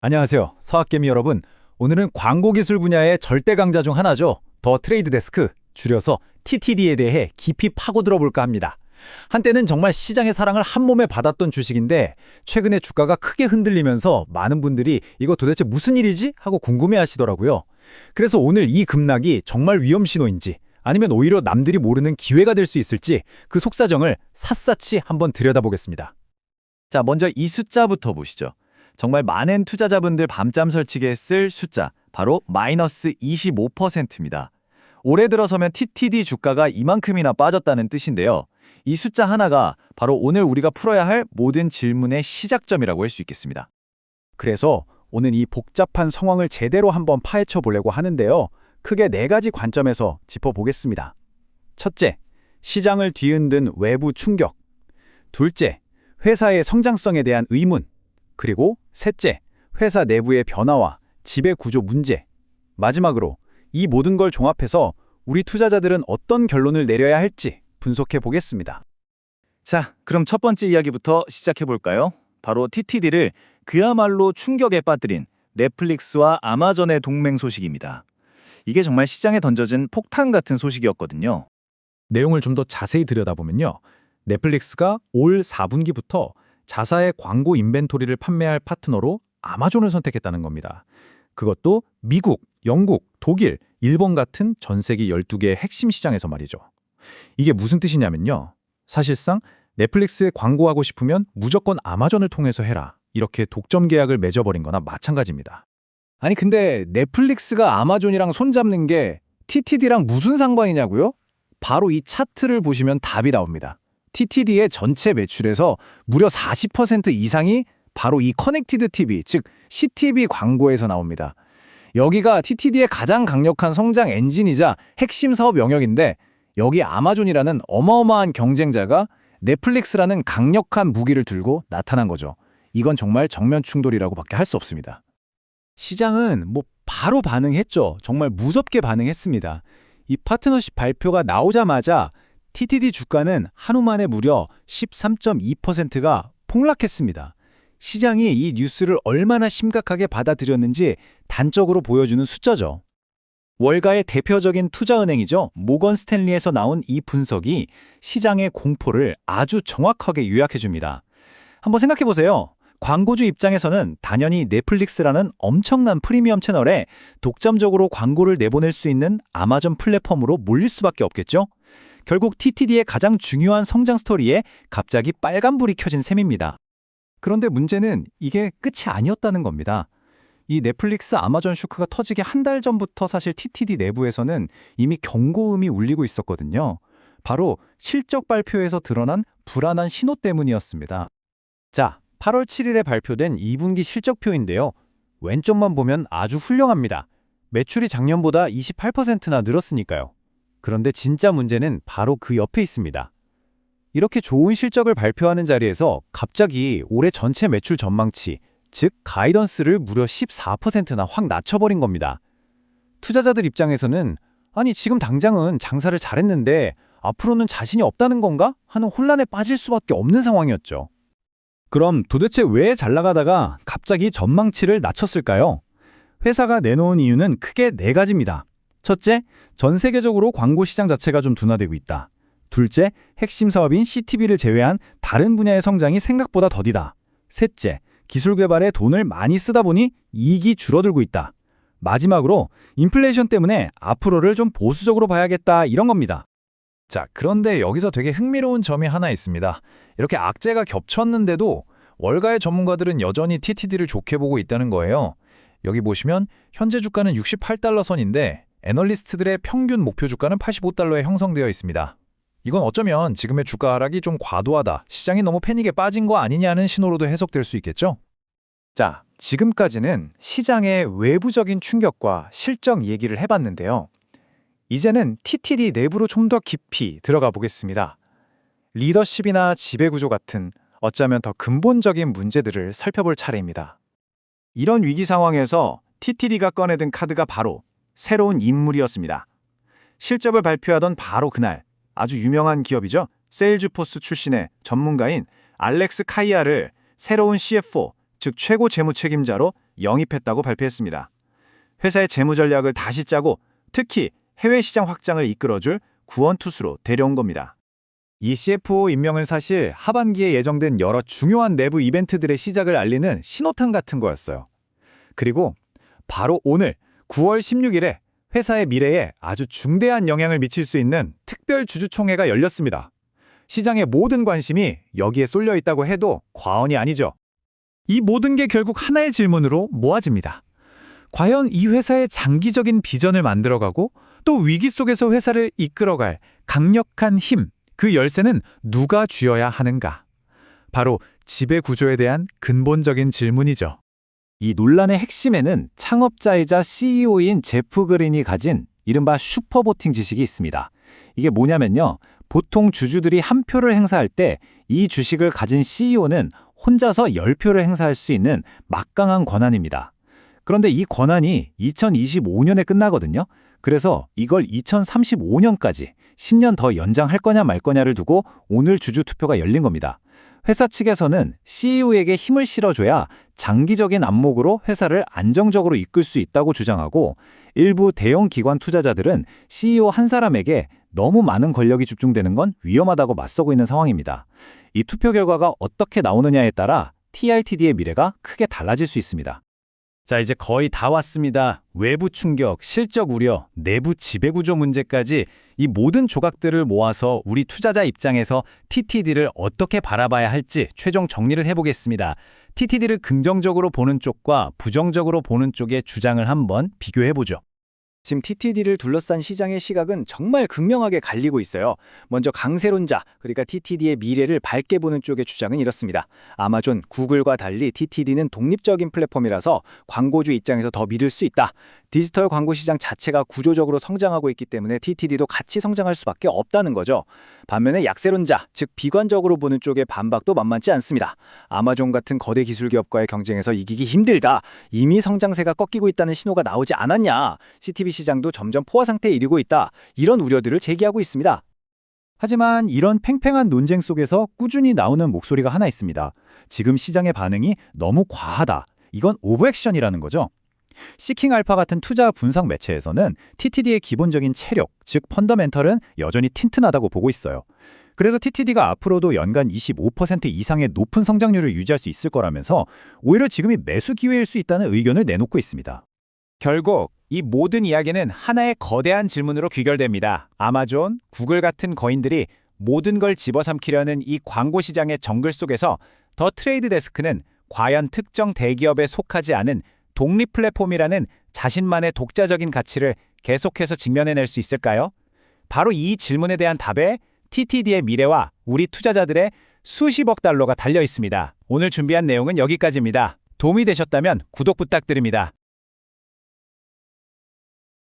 안녕하세요. 서학개미 여러분. 오늘은 광고 기술 분야의 절대 강자 중 하나죠. 더 트레이드 데스크, 줄여서 TTD에 대해 깊이 파고 들어볼까 합니다. 한때는 정말 시장의 사랑을 한 몸에 받았던 주식인데 최근에 주가가 크게 흔들리면서 많은 분들이 이거 도대체 무슨 일이지? 하고 궁금해하시더라고요. 그래서 오늘 이 급락이 정말 위험 신호인지 아니면 오히려 남들이 모르는 기회가 될 수 있을지 그 속사정을 샅샅이 한번 들여다보겠습니다. 자, 먼저 이 숫자부터 보시죠. 정말 많은 투자자분들 밤잠 설치게 했을 숫자, 바로 마이너스 25%입니다. 올해 들어서면 TTD 주가가 이만큼이나 빠졌다는 뜻인데요. 이 숫자 하나가 바로 오늘 우리가 풀어야 할 모든 질문의 시작점이라고 할 수 있겠습니다. 그래서 오늘 이 복잡한 상황을 제대로 한번 파헤쳐 보려고 하는데요. 크게 4가지 관점에서 짚어보겠습니다. 첫째, 시장을 뒤흔든 외부 충격. 둘째, 회사의 성장성에 대한 의문. 그리고 셋째, 회사 내부의 변화와 지배 구조 문제. 마지막으로 이 모든 걸 종합해서 우리 투자자들은 어떤 결론을 내려야 할지 분석해 보겠습니다. 자, 그럼 첫 번째 이야기부터 시작해 볼까요? 바로 TTD를 그야말로 충격에 빠뜨린 넷플릭스와 아마존의 동맹 소식입니다. 이게 정말 시장에 던져진 폭탄 같은 소식이었거든요. 내용을 좀 더 자세히 들여다보면요. 넷플릭스가 올 4분기부터 자사의 광고 인벤토리를 판매할 파트너로 아마존을 선택했다는 겁니다. 그것도 미국, 영국, 독일, 일본 같은 전 세계 12개의 핵심 시장에서 말이죠. 이게 무슨 뜻이냐면요. 사실상 넷플릭스에 광고하고 싶으면 무조건 아마존을 통해서 해라. 이렇게 독점 계약을 맺어버린 거나 마찬가지입니다. 아니 근데 넷플릭스가 아마존이랑 손잡는 게 TTD랑 무슨 상관이냐고요? 바로 이 차트를 보시면 답이 나옵니다. TTD의 전체 매출에서 무려 40% 이상이 바로 이 커넥티드 TV, 즉 CTV 광고에서 나옵니다. 여기가 TTD의 가장 강력한 성장 엔진이자 핵심 사업 영역인데 여기 아마존이라는 어마어마한 경쟁자가 넷플릭스라는 강력한 무기를 들고 나타난 거죠. 이건 정말 정면 충돌이라고 밖에 할 수 없습니다. 시장은 바로 반응했죠. 정말 무섭게 반응했습니다. 이 파트너십 발표가 나오자마자 TTD 주가는 한우 만에 무려 13.2%가 폭락했습니다. 시장이 이 뉴스를 얼마나 심각하게 받아들였는지 단적으로 보여주는 숫자죠. 월가의 대표적인 투자은행이죠. 모건 스탠리에서 나온 이 분석이 시장의 공포를 아주 정확하게 요약해줍니다. 한번 생각해보세요. 광고주 입장에서는 당연히 넷플릭스라는 엄청난 프리미엄 채널에 독점적으로 광고를 내보낼 수 있는 아마존 플랫폼으로 몰릴 수밖에 없겠죠? 결국 TTD의 가장 중요한 성장 스토리에 갑자기 빨간불이 켜진 셈입니다. 그런데 문제는 이게 끝이 아니었다는 겁니다. 이 넷플릭스 아마존 쇼크가 터지기 한 달 전부터 사실 TTD 내부에서는 이미 경고음이 울리고 있었거든요. 바로 실적 발표에서 드러난 불안한 신호 때문이었습니다. 자, 8월 7일에 발표된 2분기 실적표인데요. 왼쪽만 보면 아주 훌륭합니다. 매출이 작년보다 28%나 늘었으니까요. 그런데 진짜 문제는 바로 그 옆에 있습니다. 이렇게 좋은 실적을 발표하는 자리에서 갑자기 올해 전체 매출 전망치, 즉 가이던스를 무려 14%나 확 낮춰버린 겁니다. 투자자들 입장에서는 아니 지금 당장은 장사를 잘했는데 앞으로는 자신이 없다는 건가? 하는 혼란에 빠질 수밖에 없는 상황이었죠. 그럼 도대체 왜 잘 나가다가 갑자기 전망치를 낮췄을까요? 회사가 내놓은 이유는 크게 4가지입니다. 첫째, 전 세계적으로 광고 시장 자체가 좀 둔화되고 있다. 둘째, 핵심 사업인 CTV를 제외한 다른 분야의 성장이 생각보다 더디다. 셋째, 기술 개발에 돈을 많이 쓰다 보니 이익이 줄어들고 있다. 마지막으로 인플레이션 때문에 앞으로를 좀 보수적으로 봐야겠다 이런 겁니다. 자, 그런데 여기서 되게 흥미로운 점이 하나 있습니다. 이렇게 악재가 겹쳤는데도 월가의 전문가들은 여전히 TTD를 좋게 보고 있다는 거예요. 여기 보시면 현재 주가는 68달러 선인데 애널리스트들의 평균 목표 주가는 85달러에 형성되어 있습니다. 이건 어쩌면 지금의 주가 하락이 좀 과도하다, 시장이 너무 패닉에 빠진 거 아니냐는 신호로도 해석될 수 있겠죠? 자, 지금까지는 시장의 외부적인 충격과 실적 얘기를 해봤는데요. 이제는 TTD 내부로 좀 더 깊이 들어가 보겠습니다. 리더십이나 지배구조 같은 어쩌면 더 근본적인 문제들을 살펴볼 차례입니다. 이런 위기 상황에서 TTD가 꺼내든 카드가 바로 새로운 인물이었습니다. 실적을 발표하던 바로 그날 아주 유명한 기업이죠. 세일즈포스 출신의 전문가인 알렉스 카이아를 새로운 CFO, 즉 최고 재무 책임자로 영입했다고 발표했습니다. 회사의 재무 전략을 다시 짜고 특히 해외 시장 확장을 이끌어줄 구원투수로 데려온 겁니다. 이 CFO 임명은 사실 하반기에 예정된 여러 중요한 내부 이벤트들의 시작을 알리는 신호탄 같은 거였어요. 그리고 바로 오늘 9월 16일에 회사의 미래에 아주 중대한 영향을 미칠 수 있는 특별 주주총회가 열렸습니다. 시장의 모든 관심이 여기에 쏠려 있다고 해도 과언이 아니죠. 이 모든 게 결국 하나의 질문으로 모아집니다. 과연 이 회사의 장기적인 비전을 만들어가고 또 위기 속에서 회사를 이끌어갈 강력한 힘, 그 열쇠는 누가 쥐어야 하는가? 바로 지배 구조에 대한 근본적인 질문이죠. 이 논란의 핵심에는 창업자이자 CEO인 제프 그린이 가진 이른바 슈퍼보팅 지식이 있습니다. 이게 뭐냐면요. 보통 주주들이 한 표를 행사할 때 이 주식을 가진 CEO는 혼자서 10표를 행사할 수 있는 막강한 권한입니다. 그런데 이 권한이 2025년에 끝나거든요. 그래서 이걸 2035년까지 10년 더 연장할 거냐 말 거냐를 두고 오늘 주주 투표가 열린 겁니다. 회사 측에서는 CEO에게 힘을 실어줘야 장기적인 안목으로 회사를 안정적으로 이끌 수 있다고 주장하고 일부 대형 기관 투자자들은 CEO 한 사람에게 너무 많은 권력이 집중되는 건 위험하다고 맞서고 있는 상황입니다. 이 투표 결과가 어떻게 나오느냐에 따라 TRTD의 미래가 크게 달라질 수 있습니다. 자, 이제 거의 다 왔습니다. 외부 충격, 실적 우려, 내부 지배구조 문제까지 이 모든 조각들을 모아서 우리 투자자 입장에서 TTD를 어떻게 바라봐야 할지 최종 정리를 해보겠습니다. TTD를 긍정적으로 보는 쪽과 부정적으로 보는 쪽의 주장을 한번 비교해보죠. 지금 TTD를 둘러싼 시장의 시각은 정말 극명하게 갈리고 있어요. 먼저 강세론자, 그러니까 TTD의 미래를 밝게 보는 쪽의 주장은 이렇습니다. 아마존, 구글과 달리 TTD는 독립적인 플랫폼이라서 광고주 입장에서 더 믿을 수 있다. 디지털 광고 시장 자체가 구조적으로 성장하고 있기 때문에 TTD도 같이 성장할 수밖에 없다는 거죠. 반면에 약세론자, 즉 비관적으로 보는 쪽의 반박도 만만치 않습니다. 아마존 같은 거대 기술 기업과의 경쟁에서 이기기 힘들다. 이미 성장세가 꺾이고 있다는 신호가 나오지 않았냐. CTB 시장도 점점 포화 상태에 이르고 있다. 이런 우려들을 제기하고 있습니다. 하지만 이런 팽팽한 논쟁 속에서 꾸준히 나오는 목소리가 하나 있습니다. 지금 시장의 반응이 너무 과하다. 이건 오버액션이라는 거죠. 시킹알파 같은 투자 분석 매체에서는 TTD의 기본적인 체력, 즉 펀더멘털은 여전히 튼튼하다고 보고 있어요. 그래서 TTD가 앞으로도 연간 25% 이상의 높은 성장률을 유지할 수 있을 거라면서 오히려 지금이 매수 기회일 수 있다는 의견을 내놓고 있습니다. 결국 이 모든 이야기는 하나의 거대한 질문으로 귀결됩니다. 아마존, 구글 같은 거인들이 모든 걸 집어삼키려는 이 광고 시장의 정글 속에서 더 트레이드 데스크는 과연 특정 대기업에 속하지 않은 독립 플랫폼이라는 자신만의 독자적인 가치를 계속해서 직면해낼 수 있을까요? 바로 이 질문에 대한 답에 TTD의 미래와 우리 투자자들의 수십억 달러가 달려 있습니다. 오늘 준비한 내용은 여기까지입니다. 도움이 되셨다면 구독 부탁드립니다.